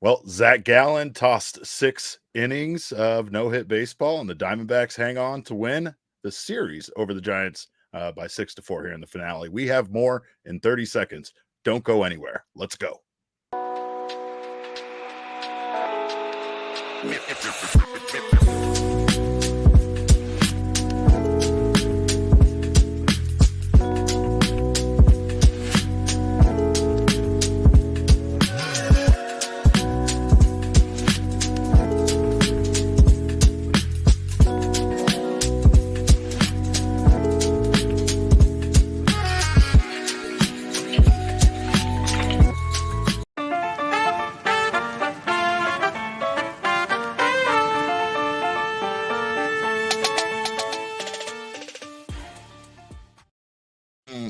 Well, Zac Gallen tossed 6 innings of no-hit baseball, and the Diamondbacks hang on to win the series over the Giants by 6-4 here in the finale. We have more in 30 seconds. Don't go anywhere. Let's go.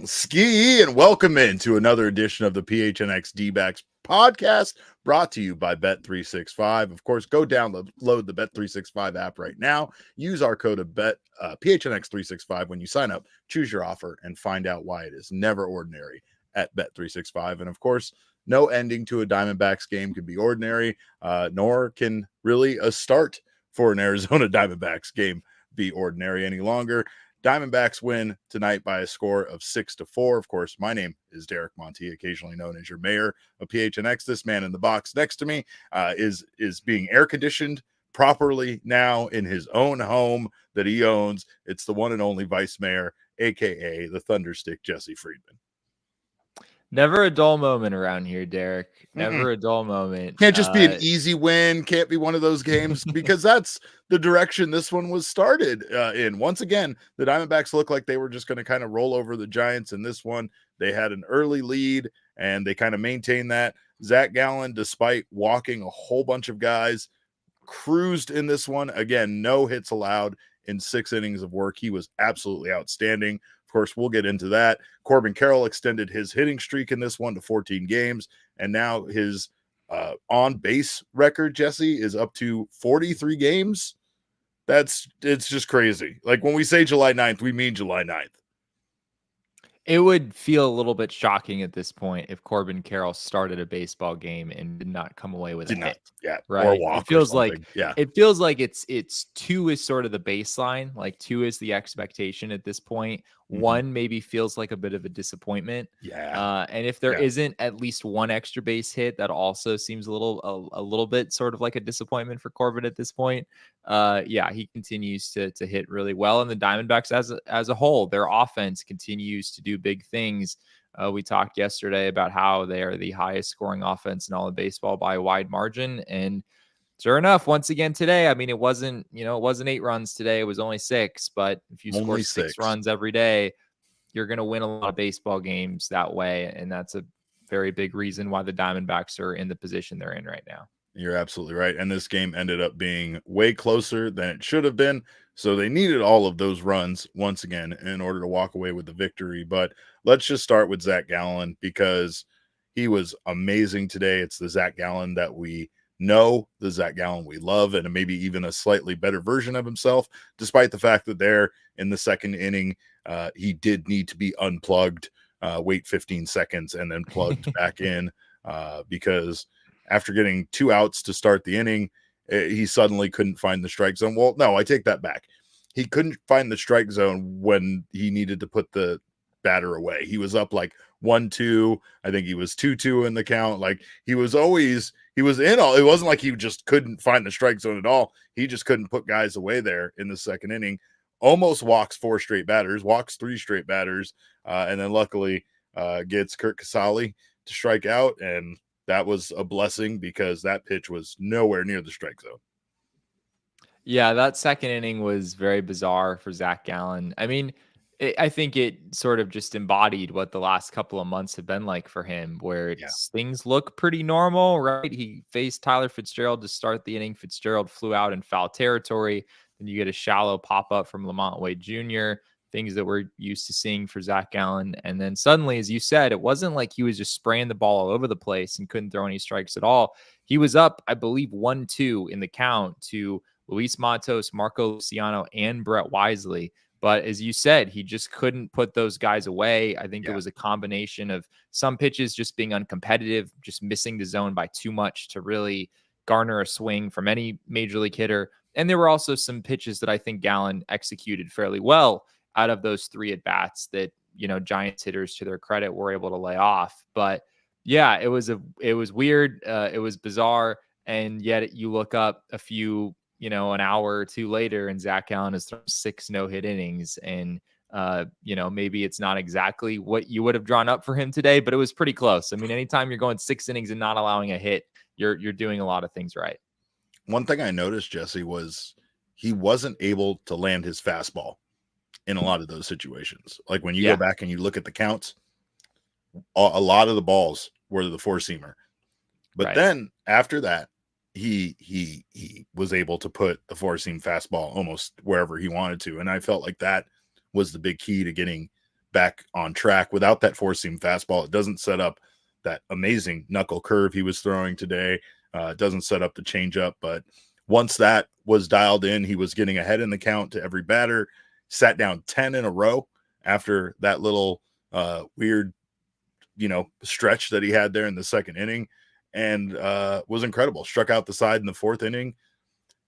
Ski and welcome into another edition of the PHNX D-backs podcast brought to you by Bet365. Of course, go download the Bet365 app right now. Use our code of PHNX365 when you sign up. Choose your offer and find out why it is never ordinary at Bet365. And of course, no ending to a Diamondbacks game can be ordinary, nor can really a start for an Arizona Diamondbacks game be ordinary any longer. Diamondbacks win tonight by a score of 6-4. Of course, my name is Derek Monty, occasionally known as your mayor of PHNX. This man in the box next to me is being air conditioned properly now in his own home that he owns. It's the one and only vice mayor, aka the Thunderstick, Jesse Friedman. Never a dull moment around here, Derek. Never a dull moment. Can't just be an easy win. Can't be one of those games because that's the direction this one was started in. Once again, the Diamondbacks look like they were just going to kind of roll over the Giants in this one. They had an early lead and they kind of maintained that. Zac Gallen, despite walking a whole bunch of guys, cruised in this one. Again, no hits allowed in 6 innings of work. He was absolutely outstanding. Of course, we'll get into that. Corbin Carroll extended his hitting streak in this one to 14 games, and now his on-base record, Jesse, is up to 43 games. It's just crazy. Like when we say July 9th, we mean July 9th. It would feel a little bit shocking at this point if Corbin Carroll started a baseball game and did not come away with a hit. Yeah, right. Or walk. It feels like it feels like it's 2 is sort of the baseline. Like 2 is the expectation at this point. 1 maybe feels like a bit of a disappointment. Yeah. And if there isn't at least 1 extra base hit, that also seems a little bit sort of like a disappointment for Corbin at this point. He continues to hit really well, and the Diamondbacks as a whole, their offense continues to do big things. We talked yesterday about how they are the highest scoring offense in all of baseball by a wide margin, and sure enough, once again today, I mean, it wasn't 8 runs today, it was only 6, but if you score 6 runs every day, you're going to win a lot of baseball games that way, and that's a very big reason why the Diamondbacks are in the position they're in right now. You're absolutely right. And this game ended up being way closer than it should have been. So they needed all of those runs once again in order to walk away with the victory. But let's just start with Zac Gallen because he was amazing today. It's the Zac Gallen that we know, the Zac Gallen we love, and maybe even a slightly better version of himself, despite the fact that there in the second inning, he did need to be unplugged, wait 15 seconds, and then plugged back in because after getting 2 outs to start the inning, he suddenly couldn't find the strike zone. Well, no, I take that back. He couldn't find the strike zone when he needed to put the batter away. He was up like 1-2. I think he was 2-2 in the count. Like he was in all. It wasn't like he just couldn't find the strike zone at all. He just couldn't put guys away there in the second inning. Almost walks 4 straight batters, walks 3 straight batters, and then luckily gets Curt Casali to strike out, and that was a blessing because that pitch was nowhere near the strike zone. Yeah, that second inning was very bizarre for Zac Gallen. I mean, I think it sort of just embodied what the last couple of months have been like for him, where things look pretty normal, right? He faced Tyler Fitzgerald to start the inning. Fitzgerald flew out in foul territory. Then you get a shallow pop-up from Lamont Wade Jr., things that we're used to seeing for Zac Gallen. And then suddenly, as you said, it wasn't like he was just spraying the ball all over the place and couldn't throw any strikes at all. He was up, I believe, 1-2 in the count to Luis Matos, Marco Luciano, and Brett Wisely. But as you said, he just couldn't put those guys away. I think it Yeah. was a combination of some pitches just being uncompetitive, just missing the zone by too much to really garner a swing from any major league hitter. And there were also some pitches that I think Gallen executed fairly well out of those 3 at bats that, Giants hitters, to their credit, were able to lay off. But yeah, it was weird. It was bizarre. And yet you look up a few, an hour or 2 later, and Zac Gallen has thrown 6 no-hit innings. And, maybe it's not exactly what you would have drawn up for him today, but it was pretty close. I mean, anytime you're going 6 innings and not allowing a hit, you're doing a lot of things right. One thing I noticed, Jesse, was he wasn't able to land his fastball in a lot of those situations. Like when you go back and you look at the counts, a lot of the balls were the 4-seamer. But then after that, he was able to put the 4-seam fastball almost wherever he wanted to. And I felt like that was the big key to getting back on track. Without that 4-seam fastball, it doesn't set up that amazing knuckle curve he was throwing today. It doesn't set up the changeup. But once that was dialed in, he was getting ahead in the count to every batter, sat down 10 in a row after that little weird, stretch that he had there in the second inning, and was incredible. Struck out the side in the 4th inning,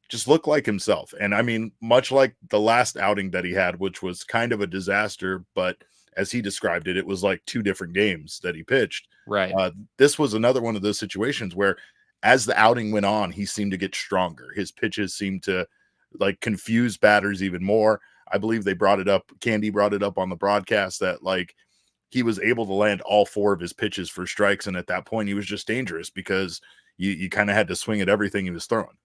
just looked like himself. And I mean, much like the last outing that he had, which was kind of a disaster, but as he described it, it was like 2 different games that he pitched. Right. This was another one of those situations where as the outing went on, he seemed to get stronger. His pitches seemed to like confuse batters even more. I believe they brought it up. Candy brought it up on the broadcast that like he was able to land all 4 of his pitches for strikes. And at that point, he was just dangerous because you kind of had to swing at everything he was throwing.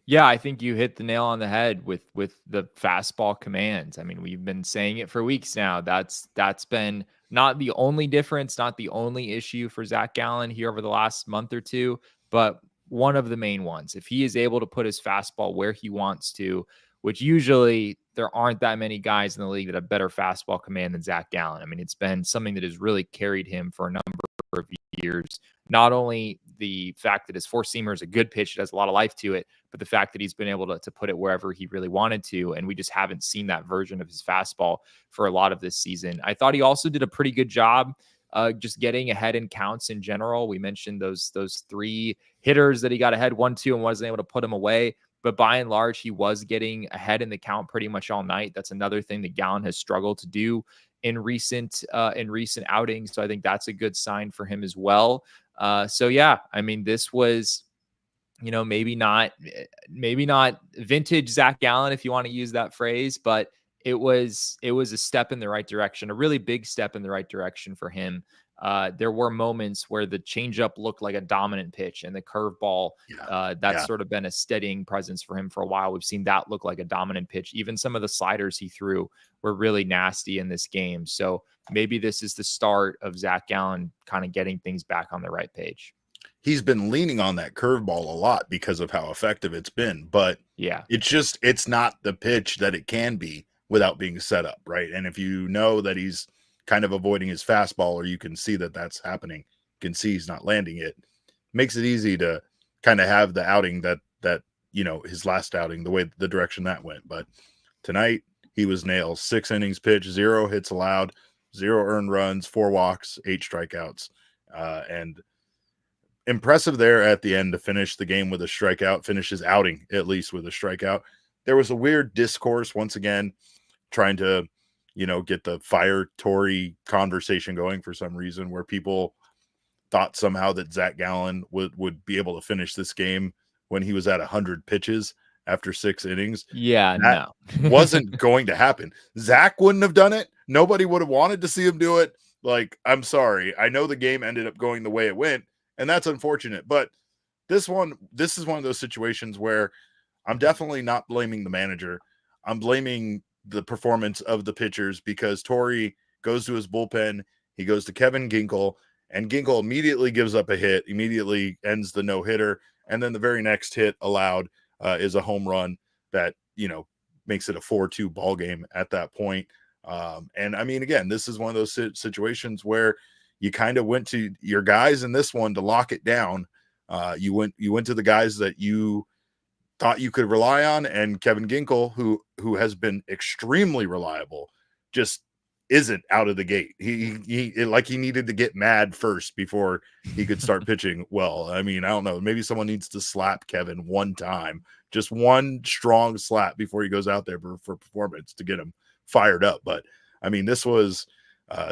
Yeah, I think you hit the nail on the head with the fastball commands. I mean, we've been saying it for weeks now. That's been not the only difference, not the only issue for Zac Gallen here over the last month or 2, but one of the main ones. If he is able to put his fastball where he wants to, which usually there aren't that many guys in the league that have better fastball command than Zac Gallen. I mean, it's been something that has really carried him for a number of years. Not only the fact that his 4-seamer is a good pitch, it has a lot of life to it, but the fact that he's been able to put it wherever he really wanted to. And we just haven't seen that version of his fastball for a lot of this season. I thought he also did a pretty good job just getting ahead in counts in general. We mentioned those 3 hitters that he got ahead 1-2 and wasn't able to put him away. But by and large, he was getting ahead in the count pretty much all night. That's another thing that Gallen has struggled to do in recent outings. So I think that's a good sign for him as well. So yeah, I mean, this was, maybe not vintage Zac Gallen, if you want to use that phrase, but it was a step in the right direction, a really big step in the right direction for him. There were moments where the changeup looked like a dominant pitch, and the curveball, that's sort of been a steadying presence for him for a while. We've seen that look like a dominant pitch. Even some of the sliders he threw were really nasty in this game. So maybe this is the start of Zac Gallen kind of getting things back on the right page. He's been leaning on that curveball a lot because of how effective it's been, but it's not the pitch that it can be without being set up, right? And if you know that he's kind of avoiding his fastball, or you can see that that's happening, you can see he's not landing it, makes it easy to kind of have the outing that his last outing, the direction that went. But tonight he was nails. 6 innings pitched, 0 hits allowed, 0 earned runs, 4 walks, 8 strikeouts, and impressive there at the end to finish the game with a strikeout, finish his outing at least with a strikeout. There was a weird discourse once again, trying to get the fire Tory conversation going for some reason, where people thought somehow that Zac Gallen would be able to finish this game when he was at 100 pitches after 6 innings. Yeah, that wasn't going to happen. Zach wouldn't have done it. Nobody would have wanted to see him do it. Like, I'm sorry. I know the game ended up going the way it went, and that's unfortunate. But this is one of those situations where I'm definitely not blaming the manager. I'm blaming the performance of the pitchers, because Tory goes to his bullpen. He goes to Kevin Ginkel, and Ginkel immediately gives up a hit, immediately ends the no-hitter. And then the very next hit allowed is a home run that, makes it a 4-2 ball game at that point. And I mean, again, this is one of those situations where you kind of went to your guys in this one to lock it down. You went to the guys that you thought you could rely on, and Kevin Ginkel, who has been extremely reliable, just isn't out of the gate. He like he needed to get mad first before he could start pitching well. I mean, I don't know. Maybe someone needs to slap Kevin one time, just one strong slap before he goes out there for performance to get him fired up. But I mean, this was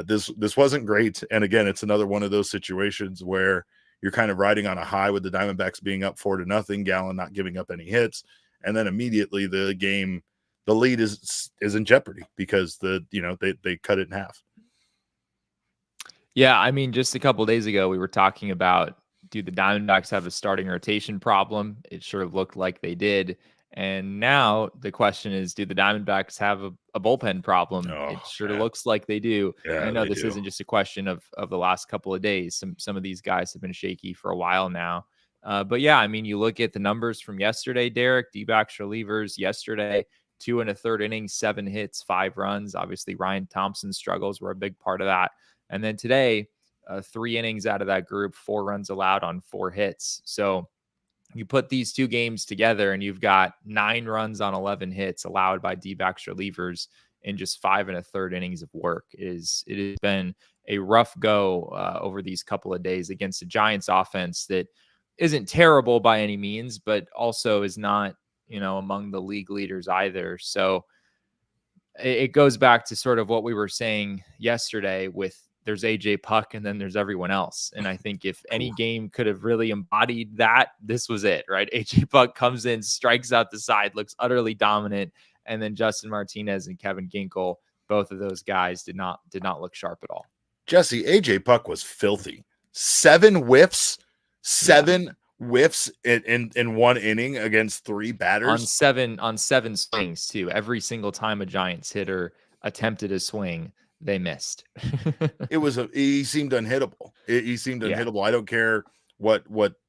this wasn't great. And again, it's another one of those situations where you're kind of riding on a high with the Diamondbacks being up 4-0, Gallen not giving up any hits, and then immediately the lead is in jeopardy because they cut it in half. Yeah, I mean, just a couple of days ago, we were talking about, do the Diamondbacks have a starting rotation problem? It sure looked like they did. And now the question is, do the Diamondbacks have a bullpen problem? Oh, It sure man. looks like they do. Yeah, And I know they this do. isn't just a question of the last couple of days. Some of these guys have been shaky for a while now. But yeah, I mean, you look at the numbers from yesterday, Derek, D-backs relievers yesterday, 2 1/3 innings, 7 hits, 5 runs. Obviously, Ryan Thompson's struggles were a big part of that. And then today, 3 innings out of that group, 4 runs allowed on 4 hits. So you put these two games together and you've got 9 runs on 11 hits allowed by D-backs relievers in just 5 1/3 innings of work. It has been a rough go over these couple of days against a Giants offense that isn't terrible by any means, but also is not, among the league leaders either. So it goes back to sort of what we were saying yesterday with there's AJ Puck and then there's everyone else. And I think if any game could have really embodied that, this was it, right? AJ Puck comes in, strikes out the side, looks utterly dominant. And then Justin Martinez and Kevin Ginkel, both of those guys did not look sharp at all. Jesse, AJ Puck was filthy. 7 whiffs, 7 whiffs in one inning against 3 batters. On seven swings too. Every single time a Giants hitter attempted a swing, they missed. He seemed unhittable. He seemed unhittable. I don't care what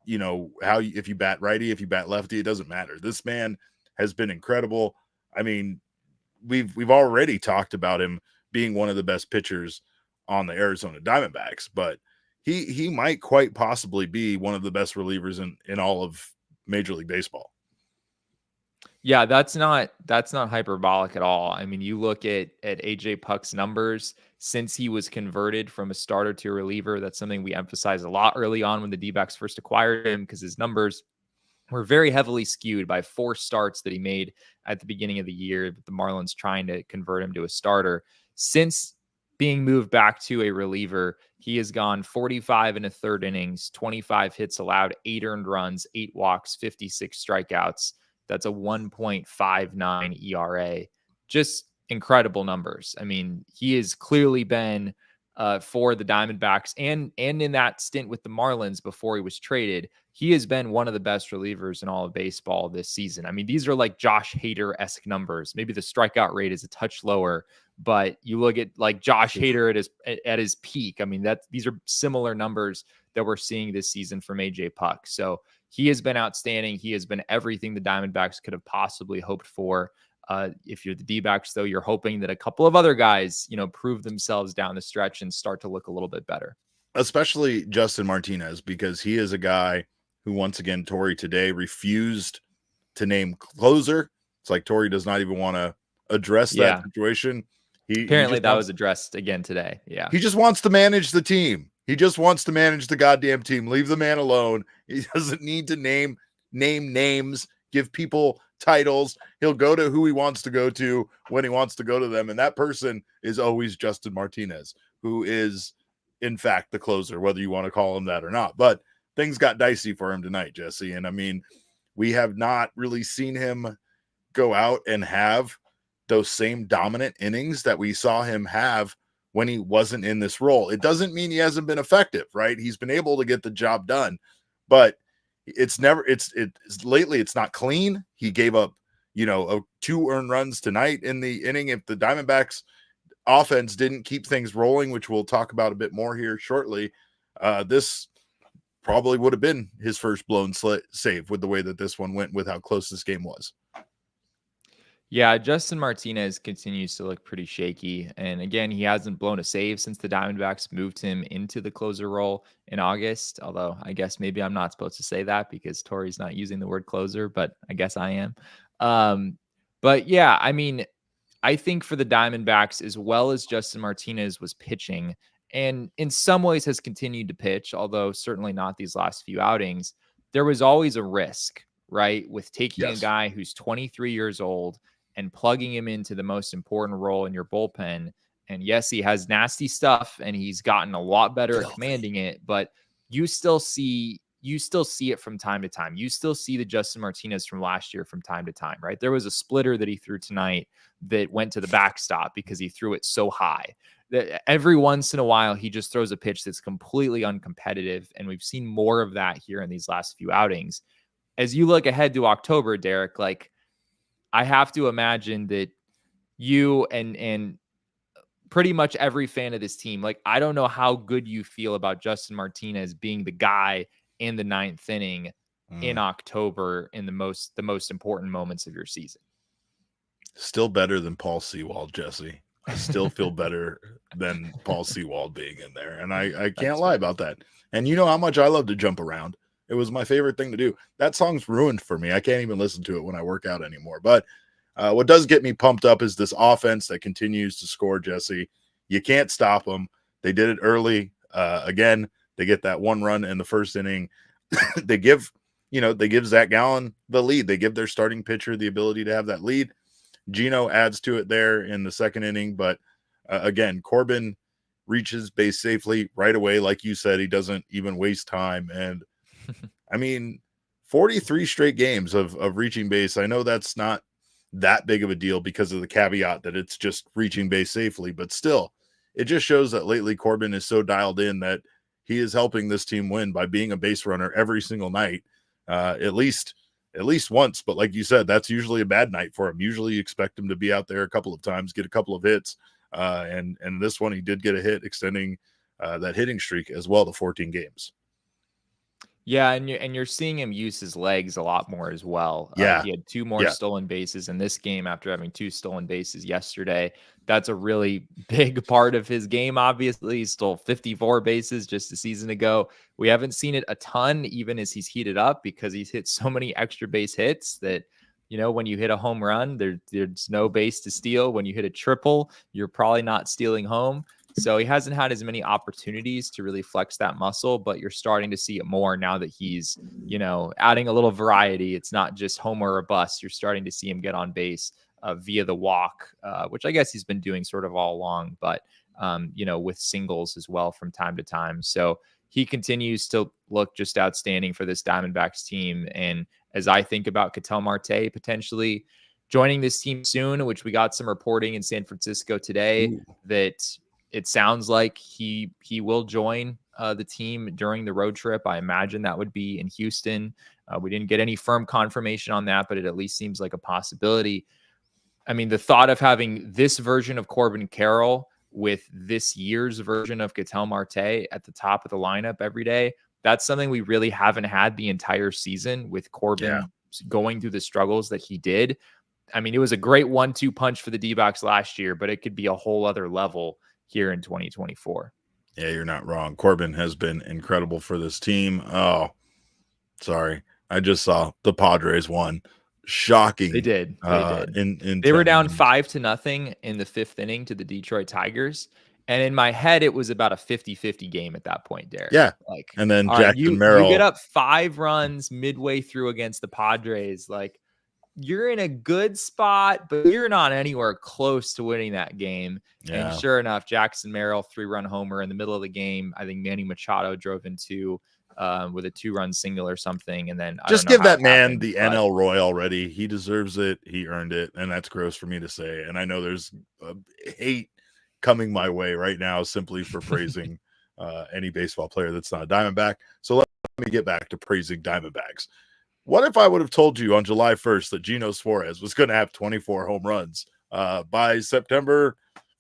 if you bat righty, if you bat lefty, it doesn't matter. This man has been incredible. I mean, we've already talked about him being one of the best pitchers on the Arizona Diamondbacks, but he might quite possibly be one of the best relievers in all of Major League Baseball. Yeah, that's not hyperbolic at all. I mean, you look at AJ Puck's numbers since he was converted from a starter to a reliever. That's something we emphasized a lot early on when the D-backs first acquired him, because his numbers were very heavily skewed by 4 starts that he made at the beginning of the year, the Marlins trying to convert him to a starter. Since being moved back to a reliever, he has gone 45 1/3 innings, 25 hits allowed, 8 earned runs, 8 walks, 56 strikeouts. That's a 1.59 ERA. Just incredible numbers. I mean, he has clearly been for the Diamondbacks and in that stint with the Marlins before he was traded, he has been one of the best relievers in all of baseball this season. I mean, these are like Josh Hader-esque numbers. Maybe the strikeout rate is a touch lower, but you look at like Josh Hader at his peak. I mean, these are similar numbers that we're seeing this season from AJ Puck. So he has been outstanding. He has been everything the Diamondbacks could have possibly hoped for. If you're the D-backs, though, you're hoping that a couple of other guys, prove themselves down the stretch and start to look a little bit better. Especially Justin Martinez, because he is a guy who, once again, Torey today refused to name closer. It's like Torey does not even want to address that situation. Apparently that was addressed again today. Yeah. He just wants to manage the team. He just wants to manage the goddamn team. Leave the man alone. He doesn't need to name names, give people titles. He'll go to who he wants to go to when he wants to go to them. And that person is always Justin Martinez, who is, in fact, the closer, whether you want to call him that or not. But things got dicey for him tonight, Jesse. And I mean, we have not really seen him go out and have those same dominant innings that we saw him have when he wasn't in this role. It doesn't mean he hasn't been effective, right? He's been able to get the job done, but lately it's not clean. He gave up, 2 earned runs tonight in the inning. If the Diamondbacks offense didn't keep things rolling, which we'll talk about a bit more here shortly, this probably would have been his first blown save with the way that this one went, with how close this game was. Yeah, Justin Martinez continues to look pretty shaky. And again, he hasn't blown a save since the Diamondbacks moved him into the closer role in August. Although I guess maybe I'm not supposed to say that because Tori's not using the word closer, but I guess I am. Um, but yeah, I mean, I think for the Diamondbacks, as well as Justin Martinez was pitching, and in some ways has continued to pitch, although certainly not these last few outings, there was always a risk, right? With taking a Yes. guy who's 23 years old and plugging him into the most important role in your bullpen. And yes, he has nasty stuff and he's gotten a lot better at commanding it, but you still see it from time to time. You still see the Justin Martinez from last year from time to time, right? There was a splitter that he threw tonight that went to the backstop because he threw it so high. That every once in a while he just throws a pitch that's completely uncompetitive, and we've seen more of that here in these last few outings. As you look ahead to October, Derek, like I have to imagine that you and pretty much every fan of this team, like I don't know how good you feel about Justin Martinez being the guy in the ninth inning in October in the most important moments of your season. Still better than Paul Sewald, Jesse. I still feel better than Paul Sewald being in there. And I can't lie about that. And you know how much I love to jump around. It was my favorite thing to do. That song's ruined for me. I can't even listen to it when I work out anymore. But what does get me pumped up is this offense that continues to score, Jesse. You can't stop them. They did it early. Again, they get that one run in the first inning. they give Zac Gallen the lead. They give their starting pitcher the ability to have that lead. Gino adds to it there in the second inning. But again, Corbin reaches base safely right away. Like you said, he doesn't even waste time. And I mean, 43 straight games of reaching base. I know that's not that big of a deal because of the caveat that it's just reaching base safely, but still, it just shows that lately Corbin is so dialed in that he is helping this team win by being a base runner every single night, at least once. But like you said, that's usually a bad night for him. Usually you expect him to be out there a couple of times, get a couple of hits. And this one, he did get a hit, extending that hitting streak as well to 14 games. Yeah, and you're seeing him use his legs a lot more as well. Yeah. He had 2 more stolen bases in this game after having 2 stolen bases yesterday. That's a really big part of his game, obviously. He stole 54 bases just a season ago. We haven't seen it a ton, even as he's heated up, because he's hit so many extra base hits that, when you hit a home run, there's no base to steal. When you hit a triple, you're probably not stealing home. So he hasn't had as many opportunities to really flex that muscle, but you're starting to see it more now that he's, adding a little variety. It's not just homer or bust. You're starting to see him get on base via the walk, which I guess he's been doing sort of all along, but, with singles as well from time to time. So he continues to look just outstanding for this Diamondbacks team. And as I think about Ketel Marte potentially joining this team soon, which we got some reporting in San Francisco today that it sounds like he will join the team during the road trip. I imagine that would be in Houston. We didn't get any firm confirmation on that, but it at least seems like a possibility. I mean, the thought of having this version of Corbin Carroll with this year's version of Ketel Marte at the top of the lineup every day, that's something we really haven't had the entire season with Corbin going through the struggles that he did. I mean, it was a great 1-2 punch for the D-backs last year, but it could be a whole other level here in 2024. Yeah, you're not wrong. Corbin has been incredible for this team. Oh, sorry. I just saw the Padres won. Shocking. They did. They were down 5-0 in the 5th inning to the Detroit Tigers. And in my head, it was about a 50-50 game at that point, Derek. Yeah. Like, and then Jackson you get up 5 runs midway through against the Padres. Like, you're in a good spot, but you're not anywhere close to winning that game. Yeah. And sure enough, Jackson Merrill 3-run homer in the middle of the game. I think Manny Machado drove in 2 with a 2-run single or something. And then just give that man the NL Roy already. He deserves it. He earned it. And that's gross for me to say. And I know there's hate coming my way right now simply for praising any baseball player that's not a Diamondback. So let me get back to praising Diamondbacks. What if I would have told you on July 1st that Gino Suarez was going to have 24 home runs by September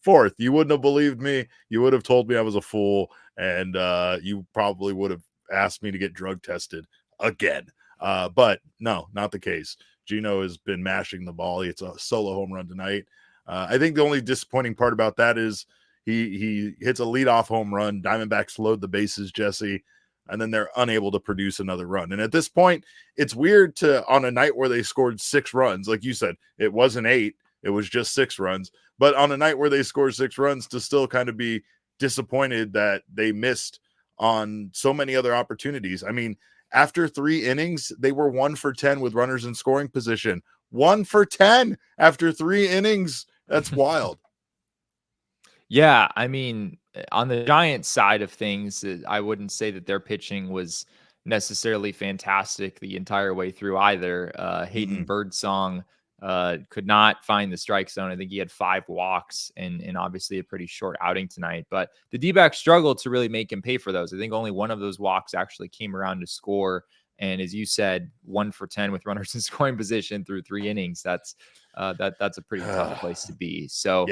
4th? You wouldn't have believed me. You would have told me I was a fool, and you probably would have asked me to get drug tested again. But no, not the case. Gino has been mashing the ball. It's a solo home run tonight. I think the only disappointing part about that is he hits a leadoff home run. Diamondbacks load the bases, Jesse, and then they're unable to produce another run. And at this point, it's weird to, on a night where they scored 6 runs, like you said, it wasn't 8, it was just 6 runs. But on a night where they scored 6 runs, to still kind of be disappointed that they missed on so many other opportunities. I mean, after 3 innings, they were 1 for 10 with runners in scoring position. 1 for 10 after 3 innings. That's wild. Yeah, I mean, on the Giants side of things, I wouldn't say that their pitching was necessarily fantastic the entire way through either. Hayden Birdsong could not find the strike zone. I think he had 5 walks and obviously a pretty short outing tonight. But the D-backs struggled to really make him pay for those. I think only one of those walks actually came around to score. And as you said, 1 for 10 with runners in scoring position through 3 innings. That's a pretty tough place to be. So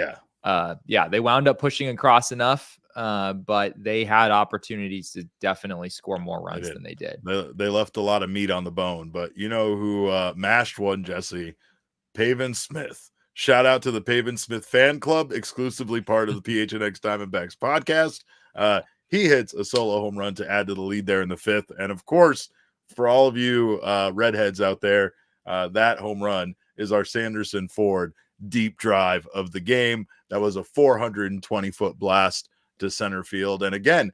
yeah, they wound up pushing across enough, but they had opportunities to definitely score more runs than they did. They left a lot of meat on the bone, but you know who mashed one, Jesse? Pavin Smith. Shout out to the Pavin Smith fan club, exclusively part of the PHNX Diamondbacks podcast. He hits a solo home run to add to the lead there in the 5th. And of course, for all of you redheads out there, that home run is our Sanderson Ford deep drive of the game. That was a 420-foot blast to center field. And again,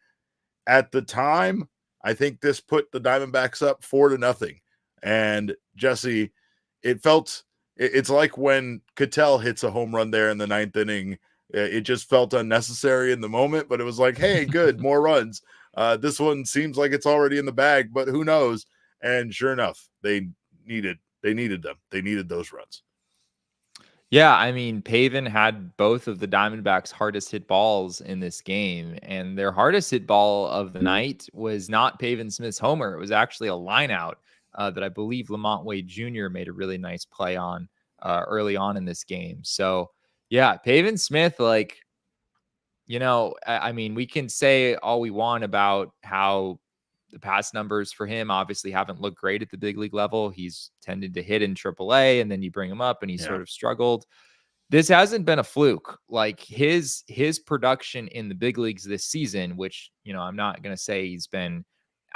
at the time, I think this put the Diamondbacks up 4-0. And Jesse, it's like when Cattell hits a home run there in the 9th inning. It just felt unnecessary in the moment, but it was like, hey, good, more runs. This one seems like it's already in the bag, but who knows? And sure enough, they needed them. They needed those runs. Yeah, I mean, Pavin had both of the Diamondbacks' hardest hit balls in this game, and their hardest hit ball of the night was not Pavin Smith's homer. It was actually a line out that I believe Lamont Wade Jr. made a really nice play on early on in this game. So, yeah, Pavin Smith, like, I mean, we can say all we want about how the past numbers for him obviously haven't looked great at the big league level. He's tended to hit in AAA, and then you bring him up and he sort of struggled. This hasn't been a fluke. Like his production in the big leagues this season, which, I'm not going to say he's been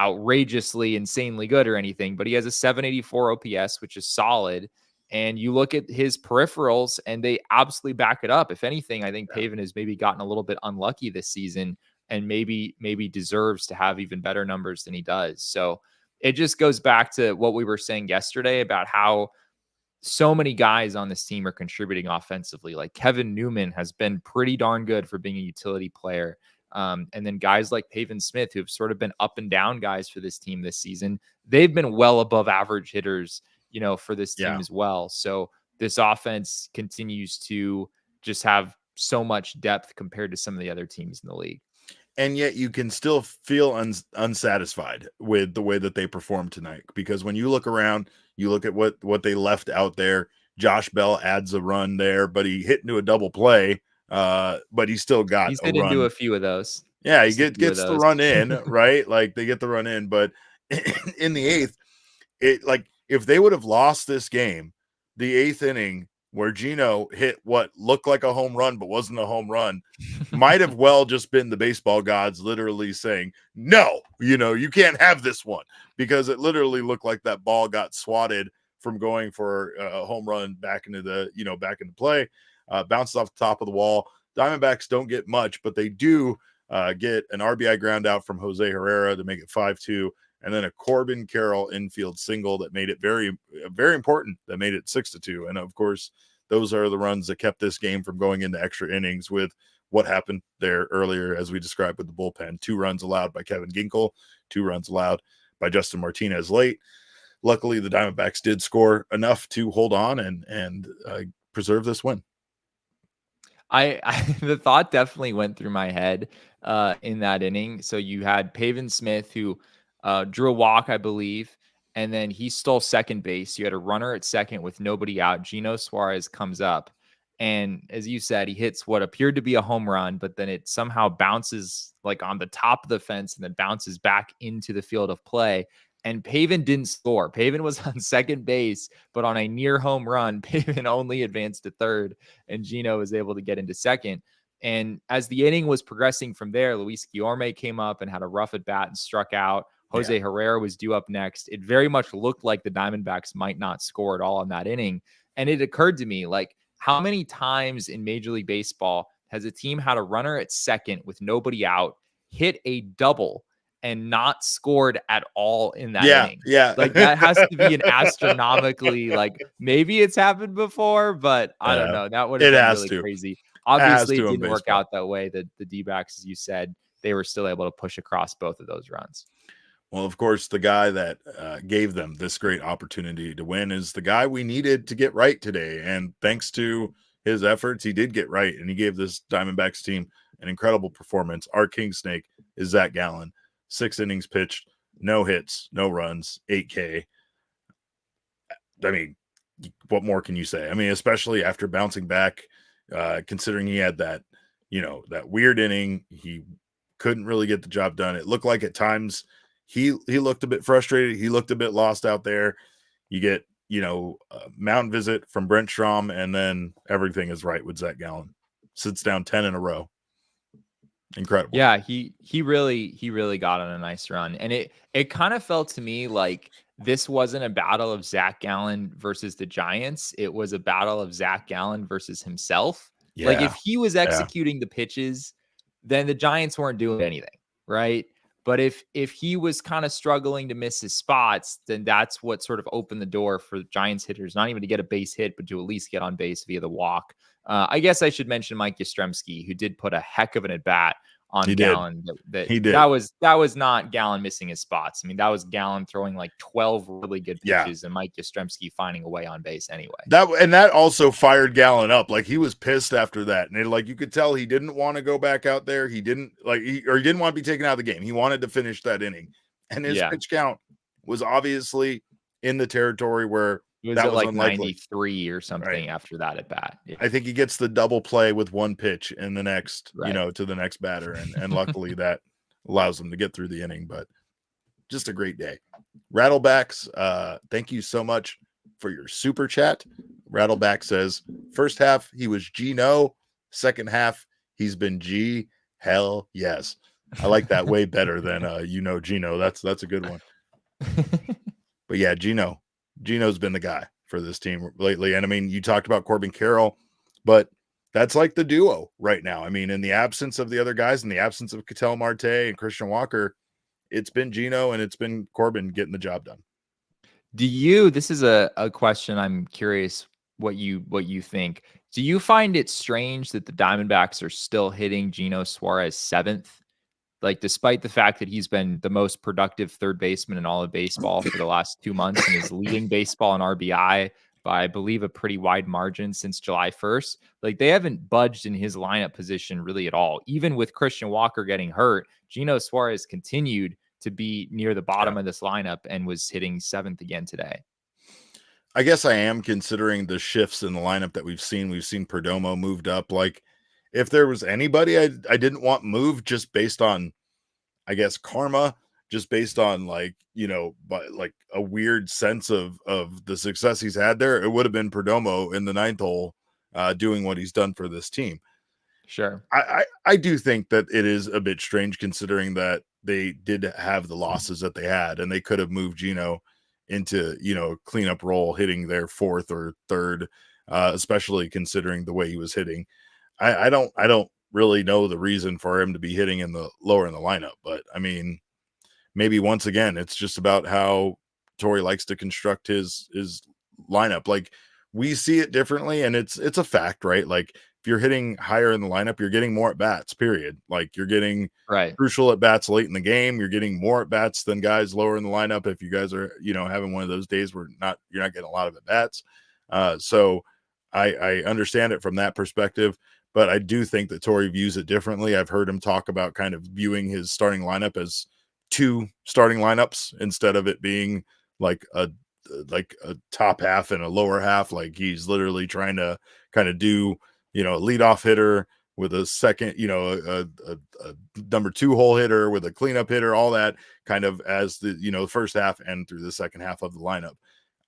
outrageously insanely good or anything, but he has a 784 OPS, which is solid. And you look at his peripherals and they absolutely back it up. If anything, I think Pavin has maybe gotten a little bit unlucky this season and maybe deserves to have even better numbers than he does. So it just goes back to what we were saying yesterday about how so many guys on this team are contributing offensively. Like Kevin Newman has been pretty darn good for being a utility player. And then guys like Pavin Smith, who have sort of been up and down guys for this team this season, they've been well above average hitters, for this team as well. So this offense continues to just have so much depth compared to some of the other teams in the league. And yet you can still feel unsatisfied with the way that they performed tonight, because when you look around, you look at what they left out there. Josh Bell adds a run there, but he hit into a double play. But he still got He's hit into a few of those. Yeah, he gets the run in, right? Like they get the run in, but in the 8th, if they would have lost this game, the 8th inning where Gino hit what looked like a home run but wasn't a home run, might have well just been the baseball gods literally saying, no, you can't have this one, because it literally looked like that ball got swatted from going for a home run back into play, bounces off the top of the wall. Diamondbacks don't get much, but they do get an RBI ground out from Jose Herrera to make it 5-2. And then a Corbin Carroll infield single that made it very, very important, that made it 6-2. And of course, those are the runs that kept this game from going into extra innings with what happened there earlier, as we described with the bullpen. 2 runs allowed by Kevin Ginkel, 2 runs allowed by Justin Martinez late. Luckily, the Diamondbacks did score enough to hold on and preserve this win. The thought definitely went through my head in that inning. So you had Pavin Smith, who drew a walk, I believe, and then he stole second base. You had a runner at second with nobody out. Gino Suarez comes up, and as you said, he hits what appeared to be a home run, but then it somehow bounces like on the top of the fence and then bounces back into the field of play. and Pavin didn't score. Pavin was on second base, but on a near home run, Pavin only advanced to third, and Gino was able to get into second. And as the inning was progressing from there, Luis Guillorme came up and had a rough at bat and struck out. Jose Herrera was due up next. It very much looked like the Diamondbacks might not score at all in that inning. And it occurred to me, like, how many times in Major League Baseball has a team had a runner at second with nobody out, hit a double, and not scored at all in that inning? Yeah. Like, that has to be an astronomically, like, maybe it's happened before, but I don't know. That would have been really crazy. Obviously, it didn't work out that way. The D-backs, as you said, they were still able to push across both of those runs. Well, of course, the guy that gave them this great opportunity to win is the guy we needed to get right today. And thanks to his efforts, he did get right, and he gave this Diamondbacks team an incredible performance. Our king snake is Zac Gallen. 6 innings pitched, no hits, no runs, 8K. I mean, what more can you say? I mean, especially after bouncing back, considering he had that, that weird inning, he couldn't really get the job done. It looked like at times he looked a bit frustrated. He looked a bit lost out there. You get, a mound visit from Brent Strom, and then everything is right with Zac Gallen. Sits down 10 in a row. Incredible. Yeah, he really got on a nice run. And it kind of felt to me like this wasn't a battle of Zac Gallen versus the Giants. It was a battle of Zac Gallen versus himself. Yeah. Like, if he was executing the pitches, then the Giants weren't doing anything, right? But if he was kind of struggling to miss his spots, then that's what sort of opened the door for Giants hitters, not even to get a base hit, but to at least get on base via the walk. I guess I should mention Mike Yastrzemski, who did put a heck of an at bat on Gallen. He did. That was not Gallen missing his spots. I mean, that was Gallen throwing like 12 really good pitches and Mike Yastrzemski finding a way on base anyway. That also fired Gallen up. Like, he was pissed after that, and you could tell he didn't want to go back out there. He didn't he didn't want to be taken out of the game. He wanted to finish that inning, and his pitch count was obviously in the territory where It was at like unlikely. 93 or something after that at bat. Yeah. I think he gets the double play with one pitch in the next, to the next batter. And luckily that allows him to get through the inning, but just a great day. Rattlebacks, thank you so much for your super chat. Rattleback says, first half, he was Gino. Second half, he's been G. Hell yes. I like that way better than, Gino. That's a good one. But yeah, Gino's been the guy for this team lately. And I mean, you talked about Corbin Carroll, but that's like the duo right now. I mean, in the absence of the other guys, in the absence of Ketel Marte and Christian Walker, it's been Gino and it's been Corbin getting the job done. This is a question I'm curious what you think. Do you find it strange that the Diamondbacks are still hitting Gino Suarez 7th? Like, despite the fact that he's been the most productive third baseman in all of baseball for the last 2 months and is leading baseball in RBI by, I believe, a pretty wide margin since July 1st. Like, they haven't budged in his lineup position really at all. Even with Christian Walker getting hurt, Gino Suarez continued to be near the bottom of this lineup and was hitting 7th again today. I guess I am considering the shifts in the lineup that we've seen. We've seen Perdomo moved up. Like, if there was anybody I didn't want moved just based on, I guess, karma, just based on but like a weird sense of the success he's had there, it would have been Perdomo in the 9th hole doing what he's done for this team. Sure. I do think that it is a bit strange considering that they did have the losses that they had, and they could have moved Gino into, a cleanup role, hitting their 4th or 3rd, especially considering the way he was hitting. I don't really know the reason for him to be hitting in the lower in the lineup, but I mean, maybe once again, it's just about how Torey likes to construct his lineup. Like, we see it differently, and it's a fact, right? Like, if you're hitting higher in the lineup, you're getting more at bats, period. Like, you're getting crucial at bats late in the game. You're getting more at bats than guys lower in the lineup. If you guys are, having one of those days where you're not getting a lot of at bats. So I understand it from that perspective. But I do think that Torey views it differently. I've heard him talk about kind of viewing his starting lineup as 2 starting lineups instead of it being like a top half and a lower half. Like, he's literally trying to kind of do, leadoff hitter, with a second, a number 2 hole hitter, with a cleanup hitter, all that kind of as the first half and through the second half of the lineup.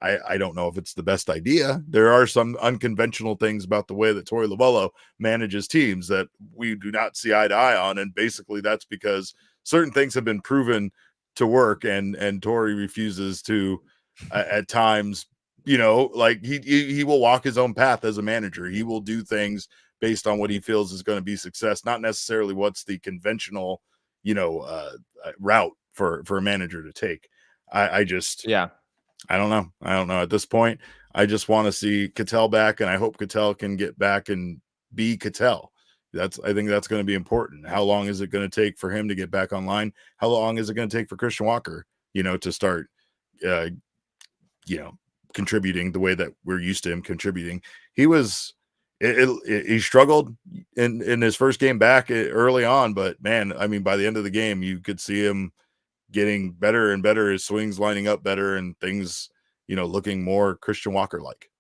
I don't know if it's the best idea. There are some unconventional things about the way that Torey Lovullo manages teams that we do not see eye to eye on. And basically that's because certain things have been proven to work, and Torey refuses to at times, like he will walk his own path as a manager. He will do things based on what he feels is going to be success, not necessarily what's the conventional, route for a manager to take. I just, Yeah. I don't know. At this point, I just want to see Ketel back, and I hope Ketel can get back and be Ketel. I think that's going to be important. How long is it going to take for him to get back online? How long is it going to take for Christian Walker, to start, contributing the way that we're used to him contributing? He struggled in his first game back early on, but man, I mean, by the end of the game, you could see him getting better and better, his swings lining up better, and things, looking more Christian Walker like.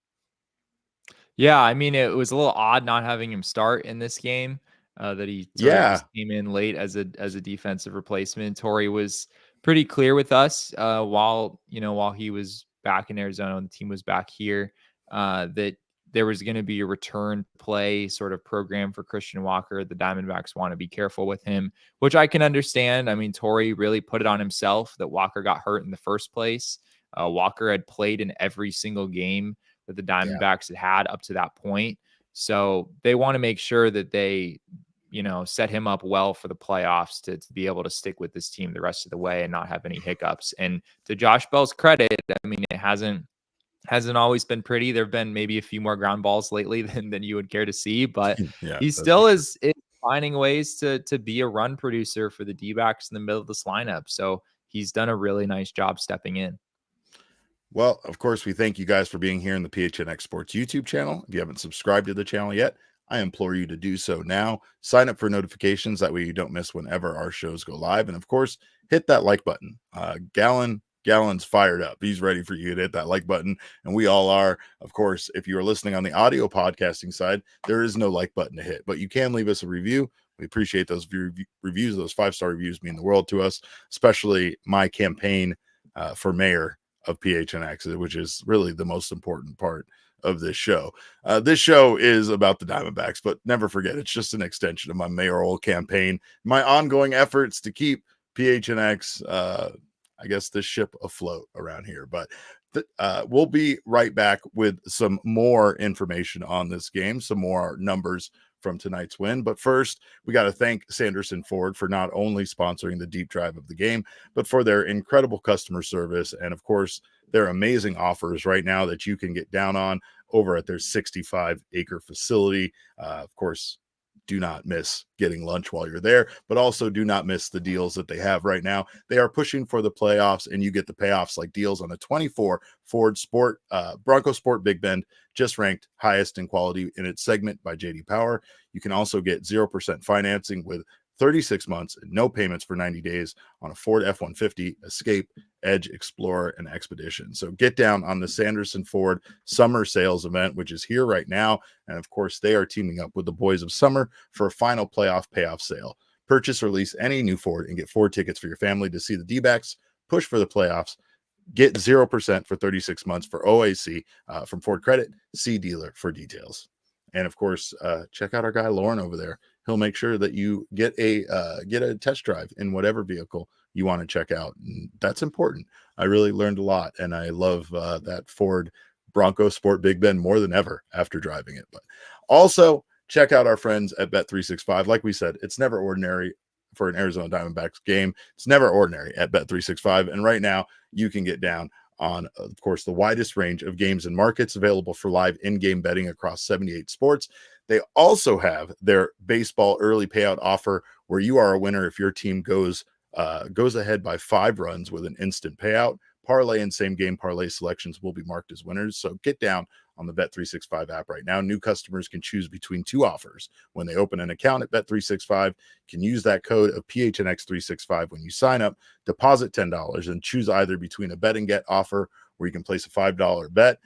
Yeah, I mean, it was a little odd not having him start in this game. That he sort of just came in late as a defensive replacement. Torey was pretty clear with us while he was back in Arizona and the team was back here, that there was going to be a return play sort of program for Christian Walker. The Diamondbacks want to be careful with him, which I can understand. I mean, Torey really put it on himself that Walker got hurt in the first place. Walker had played in every single game that the Diamondbacks had up to that point. So they want to make sure that they, set him up well for the playoffs to be able to stick with this team the rest of the way and not have any hiccups. And to Josh Bell's credit, I mean, it hasn't always been pretty. There've been maybe a few more ground balls lately than you would care to see, but he still is finding ways to be a run producer for the D-backs in the middle of this lineup. So he's done a really nice job stepping in. Well, of course, we thank you guys for being here in the PHNX Sports YouTube channel. If you haven't subscribed to the channel yet, I implore you to do so now. Sign up for notifications. That way you don't miss whenever our shows go live. And of course, hit that like button. Gallen's fired up. He's ready for you to hit that like button. And we all are. Of course, if you are listening on the audio podcasting side, there is no like button to hit, but you can leave us a review. We appreciate those reviews. Those 5-star reviews mean the world to us, especially my campaign for mayor of PHNX, which is really the most important part of this show. This show is about the Diamondbacks, but never forget, it's just an extension of my mayoral campaign, my ongoing efforts to keep PHNX, I guess, this ship afloat around here. But we'll be right back with some more information on this game, some more numbers from tonight's win. But first, we got to thank Sanderson Ford for not only sponsoring the deep drive of the game, but for their incredible customer service and, of course, their amazing offers right now that you can get down on over at their 65-acre facility. Of course, do not miss getting lunch while you're there, but also do not miss the deals that they have right now. They are pushing for the playoffs, and you get the payoffs like deals on a 24 Ford Sport Bronco Sport Big Bend, just ranked highest in quality in its segment by JD Power. You can also get 0% financing with 36 months and no payments for 90 days on a Ford F-150, Escape, Edge, Explorer, and Expedition. So get down on the Sanderson Ford Summer Sales event, which is here right now. And of course, they are teaming up with the Boys of Summer for a final Playoff Payoff Sale. Purchase or lease any new Ford and get Ford tickets for your family to see the D-backs push for the playoffs. Get 0% for 36 months for OAC from Ford Credit. See dealer for details. And of course, check out our guy Lauren over there. He'll make sure that you get a test drive in whatever vehicle you want to check out. And that's important. I really learned a lot, and I love that Ford Bronco Sport Big Bend more than ever after driving it. But also check out our friends at Bet365. Like we said, it's never ordinary for an Arizona Diamondbacks game. It's never ordinary at Bet365. And right now you can get down on, of course, the widest range of games and markets available for live in-game betting across 78 sports. They also have their baseball early payout offer where you are a winner if your team goes ahead by 5 runs with an instant payout. parlay and same game parlay selections will be marked as winners. So get down on the Bet365 app right now. New customers can choose between two offers when they open an account at Bet365. Can use that code of PHNX365 when you sign up, deposit $10, and choose either between a bet and get offer where you can place a $5 bet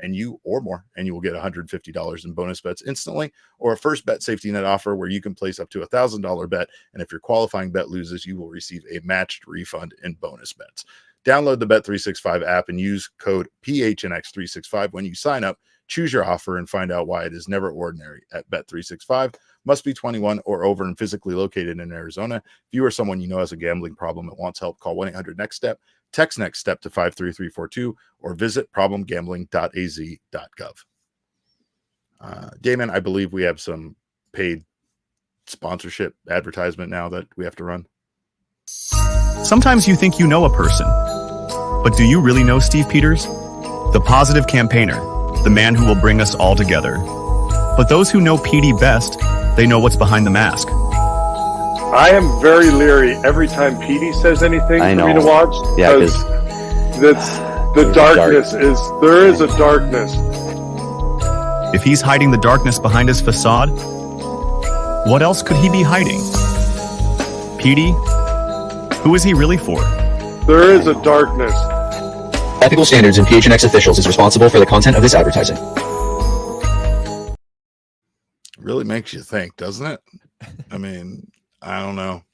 and you will get $150 in bonus bets instantly, or a first bet safety net offer where you can place up to $1,000 bet, and if your qualifying bet loses, you will receive a matched refund in bonus bets. Download the Bet365 app and use code PHNX365 when you sign up. Choose your offer and find out why it is never ordinary at Bet365. Must be 21 or over and physically located in Arizona. If you or someone you know has a gambling problem that wants help, call 1-800-NEXT-STEP, text NEXT STEP to 53342, or visit problemgambling.az.gov. Damon, I believe we have some paid sponsorship advertisement now that we have to run. Sometimes you think you know a person, but do you really know Steve Peters? The positive campaigner, the man who will bring us all together. But those who know PD best, they know what's behind the mask. I am very leery every time PD says anything for me to watch. Yeah, because that's the darkness there is a darkness. If he's hiding the darkness behind his facade, what else could he be hiding? PD? Who is he really for? There is a darkness. Ethical Standards and PHNX Officials is responsible for the content of this advertising. Really makes you think, doesn't it? I mean, I don't know.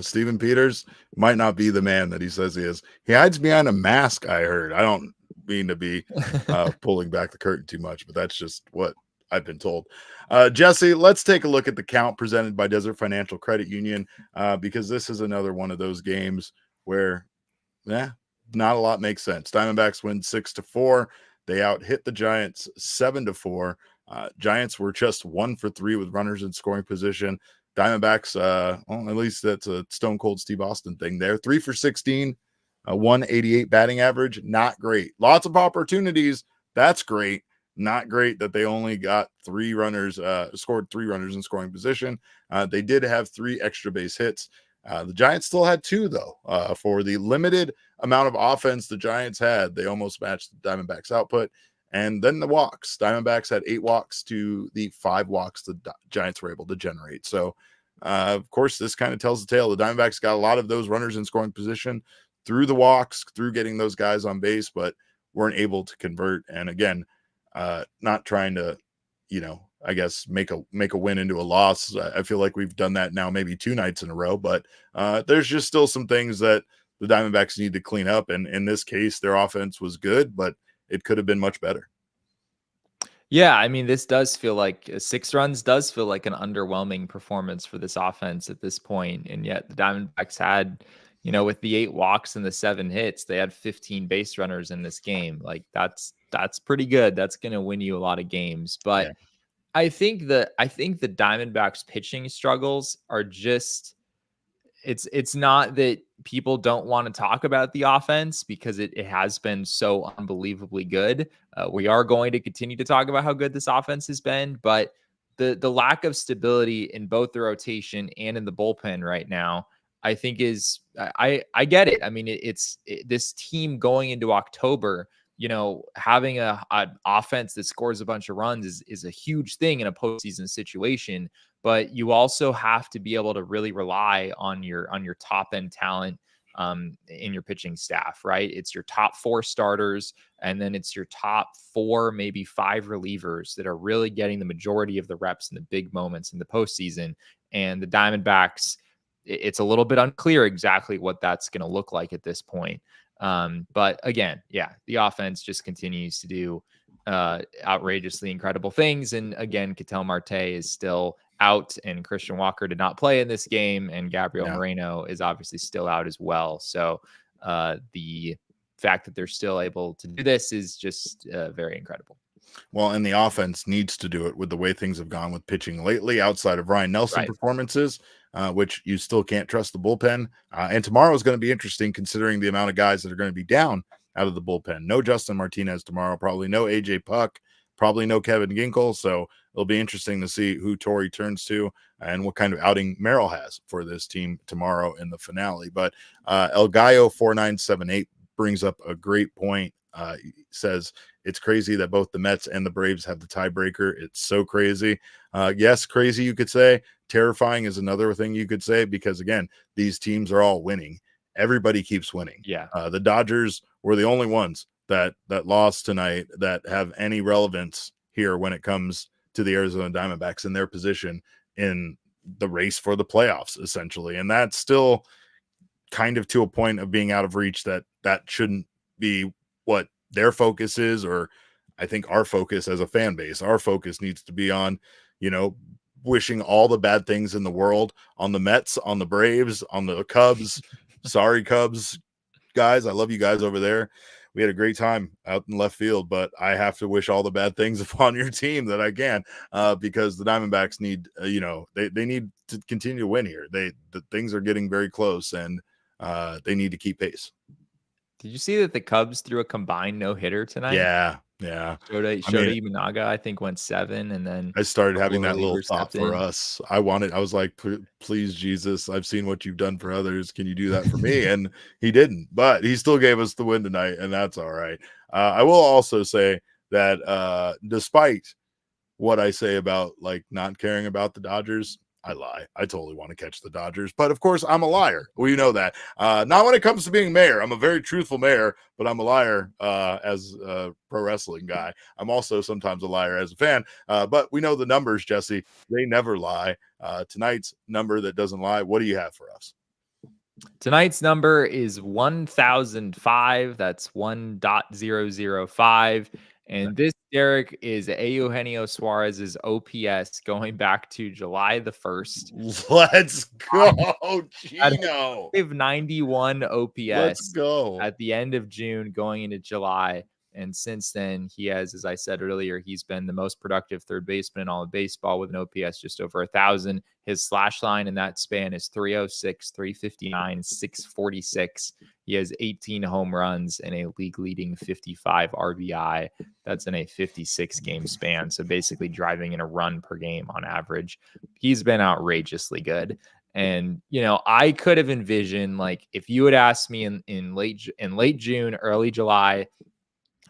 Steven Peters might not be the man that he says he is. He hides behind a mask, I heard. I don't mean to be pulling back the curtain too much, but that's just what I've been told. Jesse, let's take a look at the count presented by Desert Financial Credit Union, because this is another one of those games where, not a lot makes sense. Diamondbacks win 6-4. They out hit the Giants 7-4. Giants were just 1 for 3 with runners in scoring position. Diamondbacks, at least that's a Stone Cold Steve Austin thing there. 3 for 16, a 188 batting average. Not great. Lots of opportunities. That's great. Not great that they only got 3 runners, scored 3 runners in scoring position. They did have 3 extra base hits. The Giants still had 2, though. For the limited amount of offense the Giants had, they almost matched the Diamondbacks' output. And then the walks. Diamondbacks had 8 walks to the 5 walks the Giants were able to generate. So, of course, this kind of tells the tale. The Diamondbacks got a lot of those runners in scoring position through the walks, through getting those guys on base, but weren't able to convert. And again, not trying to, I guess make a win into a loss. I feel like we've done that now maybe 2 nights in a row, but there's just still some things that the Diamondbacks need to clean up. And in this case, their offense was good, but it could have been much better. Yeah, I mean, this does feel like 6 runs does feel like an underwhelming performance for this offense at this point. And yet the Diamondbacks had, with the 8 walks and the 7 hits, they had 15 base runners in this game. Like that's pretty good. That's going to win you a lot of games. But yeah. I think the Diamondbacks pitching struggles are just, it's not that people don't want to talk about the offense, because it has been so unbelievably good. We are going to continue to talk about how good this offense has been, but the lack of stability in both the rotation and in the bullpen right now, I think is, I get it. I mean, it's this team going into October, having an offense that scores a bunch of runs is a huge thing in a postseason situation. But you also have to be able to really rely on your top end talent in your pitching staff, right? It's your top 4 starters, and then it's your top 4, maybe 5 relievers that are really getting the majority of the reps in the big moments in the postseason. And the Diamondbacks, it's a little bit unclear exactly what that's going to look like at this point. But again, the offense just continues to do outrageously incredible things. And again, Ketel Marte is still out, and Christian Walker did not play in this game, and Gabriel Moreno is obviously still out as well. So the fact that they're still able to do this is just very incredible. Well, and the offense needs to do it with the way things have gone with pitching lately, outside of Ryan Nelson performances, which you still can't trust the bullpen. And tomorrow is going to be interesting, considering the amount of guys that are going to be down out of the bullpen. No Justin Martinez tomorrow, probably no AJ Puck, probably no Kevin Ginkel. So it'll be interesting to see who Torrey turns to and what kind of outing Merrill has for this team tomorrow in the finale. But El Gallo 4978 brings up a great point. He says it's crazy that both the Mets and the Braves have the tiebreaker. It's so crazy. Yes, crazy, you could say. Terrifying is another thing you could say, because again, these teams are all winning. Everybody keeps winning. Yeah. The Dodgers were the only ones that lost tonight that have any relevance here when it comes to the Arizona Diamondbacks in their position in the race for the playoffs, essentially. And that's still kind of to a point of being out of reach that shouldn't be what their focus is, or I think our focus as a fan base. Our focus needs to be on, wishing all the bad things in the world on the Mets, on the Braves, on the Cubs. Sorry, Cubs guys. I love you guys over there. We had a great time out in left field, but I have to wish all the bad things upon your team that I can, because the Diamondbacks need, they need to continue to win here. The things are getting very close, and they need to keep pace. Did you see that the Cubs threw a combined no-hitter tonight? Yeah. Shota Imanaga, I think, went 7, and then I started having that little relievers thought stepped for in. us. I was like, please, Jesus, I've seen what you've done for others. Can you do that for me? And he didn't, but he still gave us the win tonight, and that's all right. I will also say that despite what I say about like not caring about the Dodgers, I lie. I totally want to catch the Dodgers, but of course I'm a liar. Well, you know that. Not when it comes to being mayor. I'm a very truthful mayor, but I'm a liar as a pro wrestling guy. I'm also sometimes a liar as a fan. But we know the numbers, Jesse. They never lie. Tonight's number that doesn't lie. What do you have for us? Tonight's number is 1005. That's 1.005. And this, Derek, is Eugenio Suarez's OPS going back to July the 1st. Let's go, Gino. 91 OPS. Let's go. At the end of June going into July. And since then, he has, as I said earlier, he's been the most productive third baseman in all of baseball with an OPS just over 1,000. His slash line in that span is 306, 359, 646. He has 18 home runs and a league-leading 55 RBI. That's in a 56-game span. So basically driving in a run per game on average. He's been outrageously good. And, I could have envisioned, like, if you had asked me in late June, early July,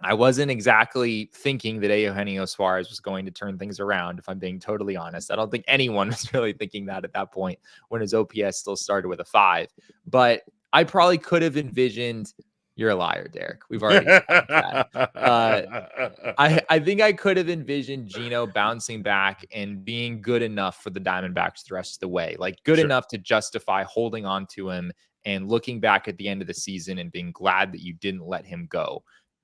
I wasn't exactly thinking that Eugenio Suarez was going to turn things around, if I'm being totally honest. I don't think anyone was really thinking that at that point when his OPS still started with a 5. But I probably could have envisioned — you're a liar, Derek. We've already that. I think I could have envisioned Gino bouncing back and being good enough for the Diamondbacks the rest of the way. Like, good enough to justify holding on to him and looking back at the end of the season and being glad that you didn't let him go.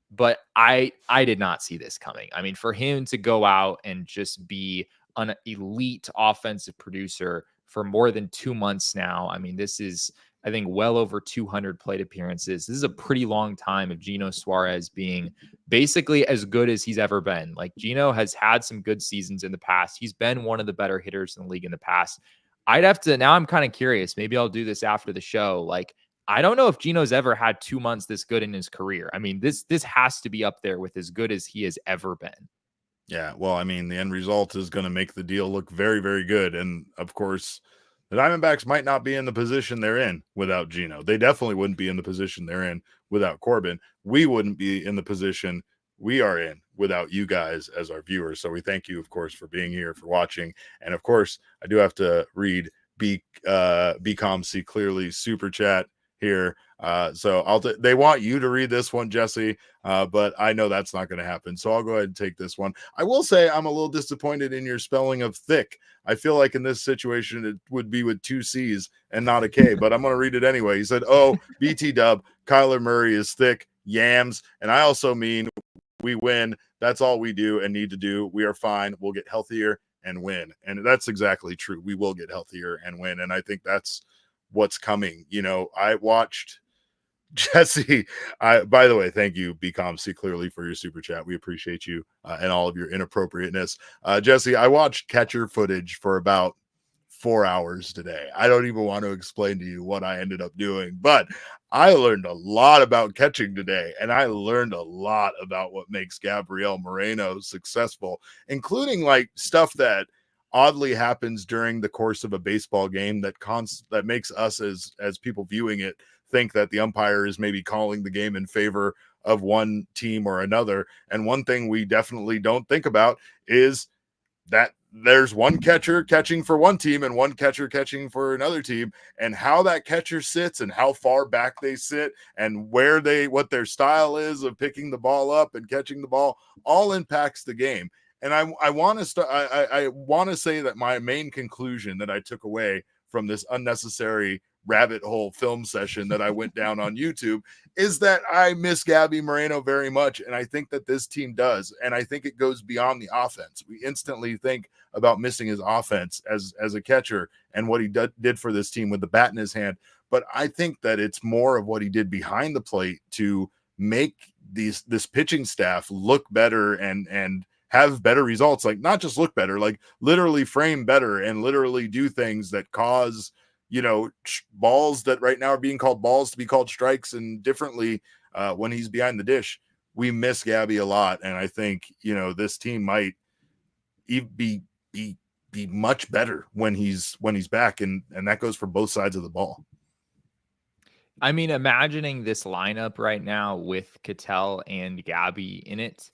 But I did not see this coming. I mean, for him to go out and just be an elite offensive producer for more than 2 months now. I mean, this is, I think, well over 200 plate appearances. This is a pretty long time of Gino Suarez being basically as good as he's ever been. Like, Gino has had some good seasons in the past. He's been one of the better hitters in the league in the past. Now I'm kind of curious. Maybe I'll do this after the show. Like, I don't know if Gino's ever had 2 months this good in his career. I mean, this has to be up there with as good as he has ever been. Yeah, well, I mean, the end result is going to make the deal look very, very good. And of course, the Diamondbacks might not be in the position they're in without Gino. They definitely wouldn't be in the position they're in without Corbin. We wouldn't be in the position we are in without you guys as our viewers. So we thank you, of course, for being here, for watching. And of course, I do have to read Be Calm, See Clearly super chat here. So they want you to read this one, Jesse, but I know that's not going to happen. So I'll go ahead and take this one. I will say I'm a little disappointed in your spelling of thick. I feel like in this situation, it would be with 2 C's and not a K, but I'm going to read it anyway. He said, BT dub, Kyler Murray is thick, yams. And I also mean we win. That's all we do and need to do. We are fine. We'll get healthier and win. And that's exactly true. We will get healthier and win. And I think that's what's coming. I watched Jesse. By the way, thank you, Be Calm, See Clearly, for your super chat. We appreciate you and all of your inappropriateness. Jesse, I watched catcher footage for about 4 hours today. I don't even want to explain to you what I ended up doing, but I learned a lot about catching today, and I learned a lot about what makes Gabriel Moreno successful, including like stuff that oddly happens during the course of a baseball game that makes us as people viewing it think that the umpire is maybe calling the game in favor of one team or another. And one thing we definitely don't think about is that there's one catcher catching for one team and one catcher catching for another team, and how that catcher sits and how far back they sit and what their style is of picking the ball up and catching the ball all impacts the game. And I want to say that my main conclusion that I took away from this unnecessary rabbit hole film session that I went down on YouTube is that I miss Gabby Moreno very much. And I think that this team does. And I think it goes beyond the offense. We instantly think about missing his offense as a catcher and what he did for this team with the bat in his hand. But I think that it's more of what he did behind the plate to make this pitching staff look better and have better results. Like, not just look better, like literally frame better and literally do things that cause, balls that right now are being called balls to be called strikes and differently when he's behind the dish. We miss Gabby a lot. And I think, this team might be much better when he's back. And that goes for both sides of the ball. I mean, imagining this lineup right now with Ketel and Gabby in it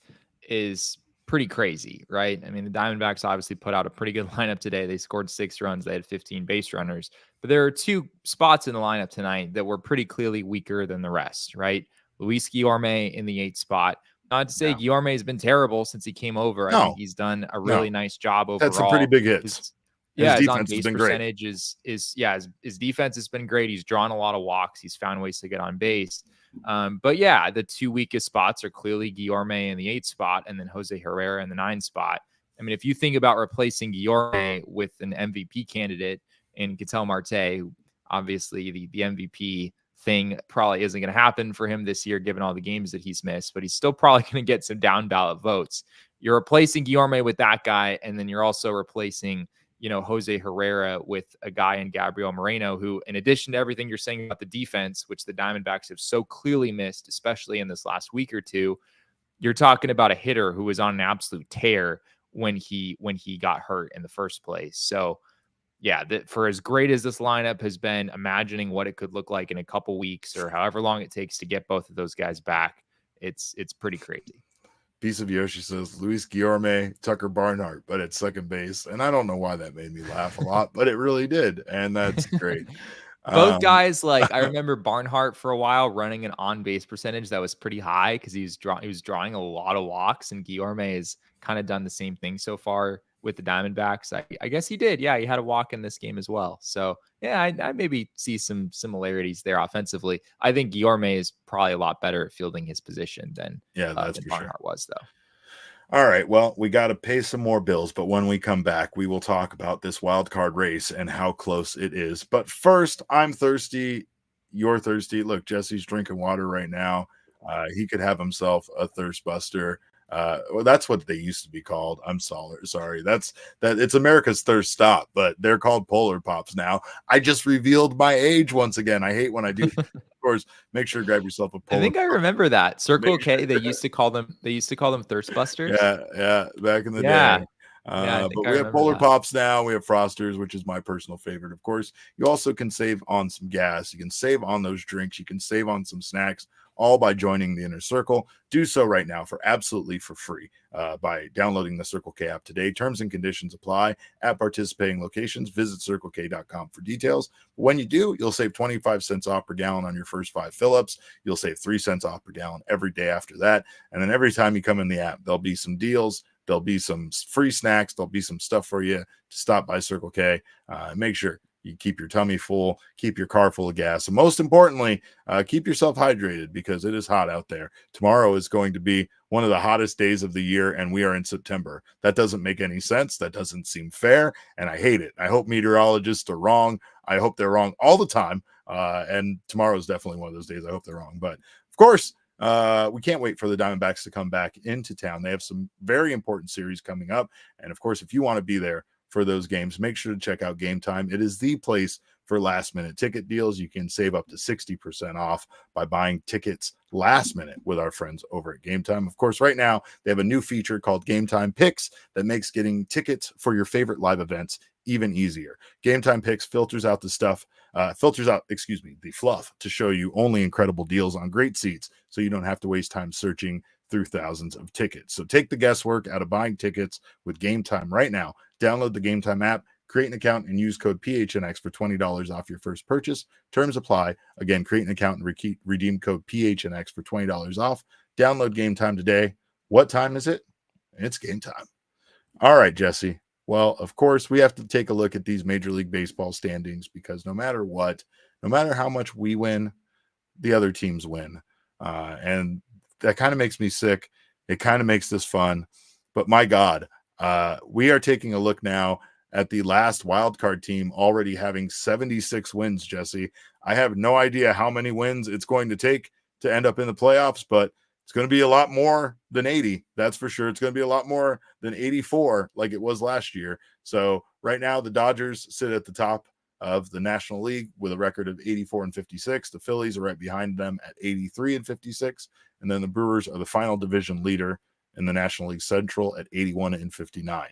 is pretty crazy, right? I mean, the Diamondbacks obviously put out a pretty good lineup today. They scored 6 runs. They had 15 base runners. But there are 2 spots in the lineup tonight that were pretty clearly weaker than the rest, right? Luis Guillorme in the 8th spot. Not to say Guillorme has been terrible since he came over. I think he's done a really nice job overall. That's some pretty big hits. His on-base percentage is his defense has been great. He's drawn a lot of walks. He's found ways to get on base. But yeah, the 2 weakest spots are clearly Guillorme in the 8th spot and then Jose Herrera in the 9th spot. I mean, if you think about replacing Guillorme with an MVP candidate in Ketel Marte, who obviously the MVP thing probably isn't going to happen for him this year, given all the games that he's missed, but he's still probably going to get some down ballot votes. You're replacing Guillorme with that guy, and then you're also replacing Jose Herrera with a guy in Gabriel Moreno, who, in addition to everything you're saying about the defense, which the Diamondbacks have so clearly missed, especially in this last week or two, you're talking about a hitter who was on an absolute tear when he got hurt in the first place. So yeah, for as great as this lineup has been, imagining what it could look like in a couple weeks or however long it takes to get both of those guys back, it's pretty crazy. Piece of Yoshi says Luis Guillorme, Tucker Barnhart, but at second base. And I don't know why that made me laugh a lot, but it really did. And that's great. Both guys, like, I remember Barnhart for a while running an on-base percentage that was pretty high because he was drawing a lot of walks, and Guillorme has kind of done the same thing so far with the Diamondbacks. I guess he did. Yeah, he had a walk in this game as well. So yeah, I maybe see some similarities there offensively. I think Guillorme is probably a lot better at fielding his position than Barnhart was, though. All right, well, we got to pay some more bills, but when we come back, we will talk about this wild card race and how close it is. But first, I'm thirsty. You're thirsty. Look, Jesse's drinking water right now. He could have himself a thirst buster. Well, that's what they used to be called. I'm sorry. It's America's Thirst Stop, but they're called Polar Pops now. I just revealed my age once again. I hate when I do. Of course, make sure to grab yourself a Polar. I think I remember that Circle K. They used to call them Thirst Busters. Yeah, back in the day. But we have Polar Pops now. We have Frosters, which is my personal favorite. Of course, you also can save on some gas. You can save on those drinks. You can save on some snacks, all by joining the Inner Circle. Do so right now for free by downloading the Circle K app today. Terms and conditions apply at participating locations. Visit circlek.com for details. When you do, you'll save 25 cents off per gallon on your first 5 fill-ups. You'll save 3 cents off per gallon every day after that. And then every time you come in the app, there'll be some deals. There'll be some free snacks. There'll be some stuff for you to stop by Circle K. Make sure you keep your tummy full, keep your car full of gas, and most importantly, keep yourself hydrated because it is hot out there. Tomorrow is going to be one of the hottest days of the year, and we are in September. That doesn't make any sense. That doesn't seem fair, and I hate it. I hope meteorologists are wrong. I hope they're wrong all the time, and tomorrow is definitely one of those days I hope they're wrong. But, of course, we can't wait for the Diamondbacks to come back into town. They have some very important series coming up, and, of course, if you want to be there for those games, make sure to check out Game Time. It is the place for last minute ticket deals. You can save up to 60% off by buying tickets last minute with our friends over at Game Time. Of course, right now they have a new feature called Game Time Picks that makes getting tickets for your favorite live events even easier. Game Time Picks filters out the fluff to show you only incredible deals on great seats, so you don't have to waste time searching through thousands of tickets. So take the guesswork out of buying tickets with Game Time right now. Download the Game Time app, create an account, and use code PHNX for $20 off your first purchase. Terms apply. Again, create an account and redeem code PHNX for $20 off. Download Game Time today. What time is it? It's game time. All right, Jesse. Well, of course, we have to take a look at these Major League Baseball standings because no matter what, no matter how much we win, the other teams win. And that kind of makes me sick. It kind of makes this fun. But my God, we are taking a look now at the last wildcard team already having 76 wins, Jesse. I have no idea how many wins it's going to take to end up in the playoffs, but it's going to be a lot more than 80. That's for sure. It's going to be a lot more than 84 like it was last year. So right now the Dodgers sit at the top of the National League with a record of 84-56. The Phillies are right behind them at 83-56. And then the Brewers are the final division leader in the National League Central at 81-59.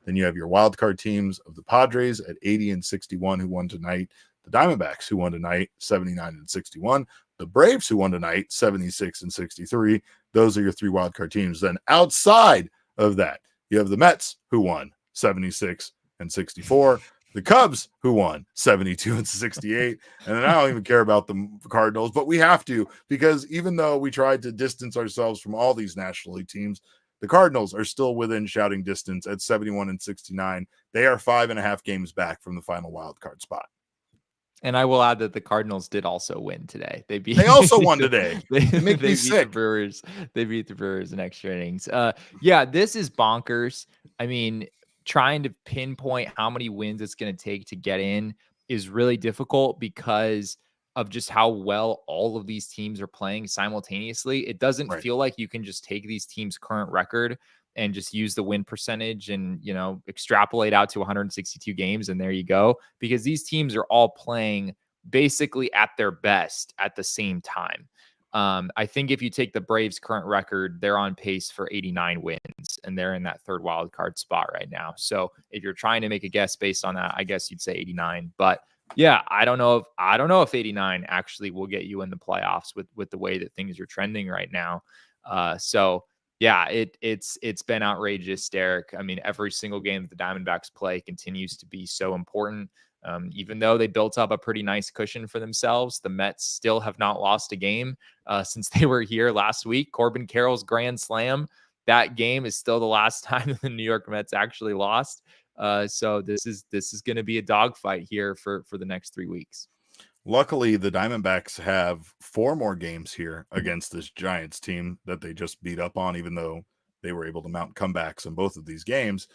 Then you have your wild card teams of the Padres at 80-61 who won tonight. The Diamondbacks who won tonight 79-61. The Braves who won tonight 76-63. Those are your three wild card teams. Then outside of that, you have the Mets who won 76-64. The Cubs who won 72-68. And then I don't even care about the Cardinals, but we have to, because even though we tried to distance ourselves from all these National League teams, the Cardinals are still within shouting distance at 71-69. They are 5.5 games back from the final wild card spot. And I will add that the Cardinals did also win today. They also won today. They make me sick. The Brewers. They beat the Brewers in extra innings. Yeah, this is bonkers. I mean, trying to pinpoint how many wins it's going to take to get in is really difficult because of just how well all of these teams are playing simultaneously. It doesn't feel like you can just take these teams' current record and just use the win percentage and, you know, extrapolate out to 162 games. And there you go, because these teams are all playing basically at their best at the same time. I think if you take the Braves' current record, they're on pace for 89 wins, and they're in that third wild card spot right now. So if you're trying to make a guess based on that, I guess you'd say 89. But yeah, I don't know if 89 actually will get you in the playoffs with the way that things are trending right now. So yeah, it's been outrageous, Derek. I mean, every single game that the Diamondbacks play continues to be so important. Even though they built up a pretty nice cushion for themselves, the Mets still have not lost a game since they were here last week. Corbin Carroll's grand slam, that game is still the last time the New York Mets actually lost. So this is going to be a dogfight here for the next 3 weeks. Luckily, the Diamondbacks have 4 more games here against this Giants team that they just beat up on, even though they were able to mount comebacks in both of these games.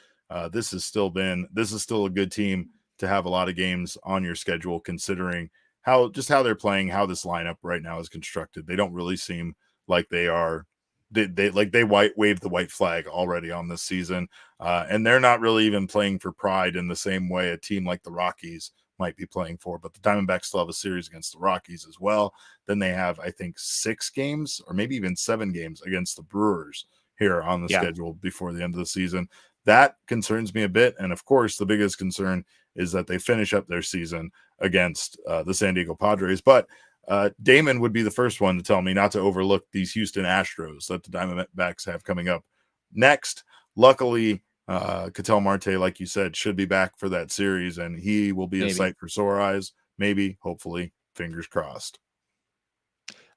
This is still a good team to have a lot of games on your schedule, considering how they're playing, how this lineup right now is constructed. They don't really seem like they waved the white flag already on this season. And they're not really even playing for pride in the same way a team like the Rockies might be playing for, but the Diamondbacks still have a series against the Rockies as well. Then they have, I think, 6 games or maybe even 7 games against the Brewers here on the schedule before the end of the season. That concerns me a bit. And of course, the biggest concern is that they finish up their season against the San Diego Padres. But Damon would be the first one to tell me not to overlook these Houston Astros that the Diamondbacks have coming up next. Luckily, Ketel Marte, like you said, should be back for that series, and he will be a sight for sore eyes. Maybe, hopefully, fingers crossed.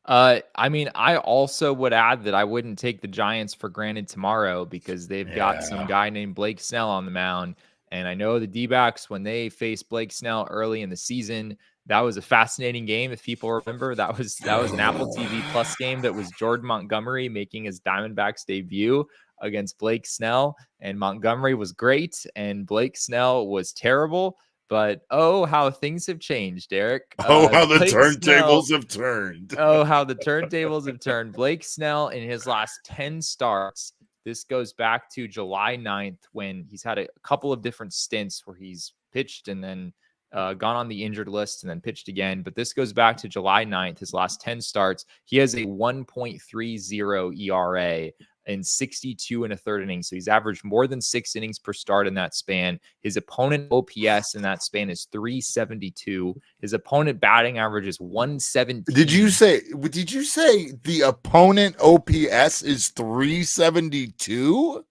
I mean, I also would add that I wouldn't take the Giants for granted tomorrow because they've got some guy named Blake Snell on the mound. And I know the D-backs, when they faced Blake Snell early in the season, that was a fascinating game. If people remember, that was an Apple TV Plus game that was Jordan Montgomery making his Diamondbacks debut against Blake Snell, and Montgomery was great and Blake Snell was terrible. But oh, how things have changed, Derek. Oh, how the turntables have turned. Oh, how the turntables have turned. Blake Snell in his last 10 starts. This goes back to July 9th when he's had a couple of different stints where he's pitched and then gone on the injured list and then pitched again. But this goes back to July 9th, his last 10 starts. He has a 1.30 ERA in 62 and a third innings. So he's averaged more than 6 innings per start in that span. His opponent OPS in that span is 372. His opponent batting average is 117. Did you say the opponent OPS is 372?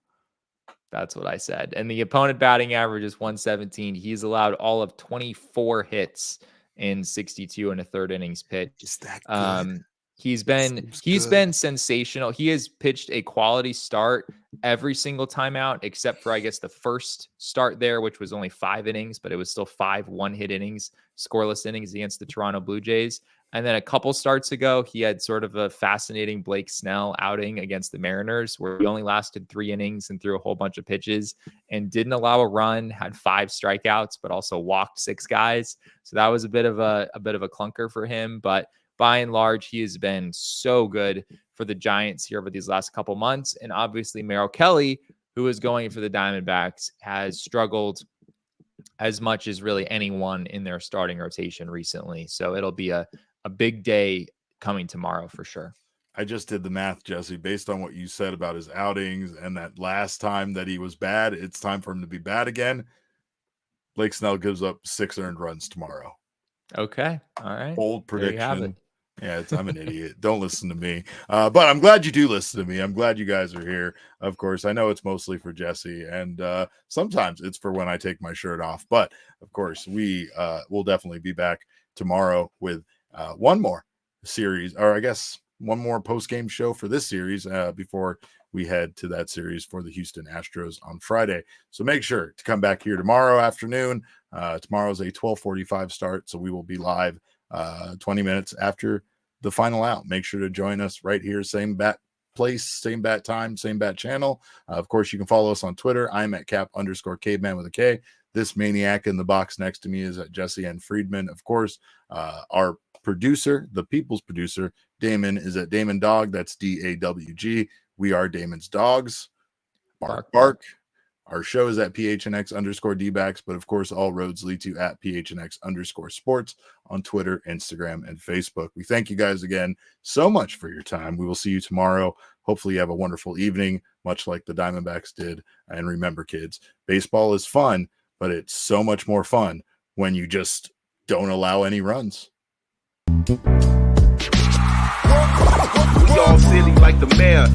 That's what I said. And the opponent batting average is 117. He's allowed all of 24 hits in 62 and a third innings pitch. Is that good? He's been sensational. He has pitched a quality start every single time out, except for, I guess, the first start there, which was only 5 innings, but it was still 5 one-hit innings, scoreless innings against the Toronto Blue Jays. And then a couple starts ago, he had sort of a fascinating Blake Snell outing against the Mariners, where he only lasted 3 innings and threw a whole bunch of pitches and didn't allow a run, had 5 strikeouts, but also walked 6 guys. So that was a bit of a clunker for him. But by and large, he has been so good for the Giants here over these last couple months. And obviously, Merrill Kelly, who is going for the Diamondbacks, has struggled as much as really anyone in their starting rotation recently. So it'll be a big day coming tomorrow for sure. I just did the math, Jesse, based on what you said about his outings and that last time that he was bad, it's time for him to be bad again. Blake Snell gives up 6 earned runs tomorrow. Okay. All right. Bold prediction. There you have it. Yeah, I'm an idiot. Don't listen to me. But I'm glad you do listen to me. I'm glad you guys are here. Of course, I know it's mostly for Jesse, and sometimes it's for when I take my shirt off. But of course, we will definitely be back tomorrow with one more series, or I guess one more post-game show for this series before we head to that series for the Houston Astros on Friday. So make sure to come back here tomorrow afternoon. Tomorrow's a 12:45 start, so we will be live 20 minutes after the final out. Make sure to join us right here, same bat place, same bat time, same bat channel. Of course, you can follow us on Twitter. I'm at cap_caveman with a K. This maniac in the box next to me is at Jesse N. Friedman. Of course, our producer, the people's producer, Damon, is at Damon Dog. That's DAWG. We are Damon's dogs. Bark, bark. Our show is at PHNX_DBacks, but of course, all roads lead to at PHNX_sports on Twitter, Instagram, and Facebook. We thank you guys again so much for your time. We will see you tomorrow. Hopefully, you have a wonderful evening, much like the Diamondbacks did. And remember, kids, baseball is fun, but it's so much more fun when you just don't allow any runs. We all silly like the mayor.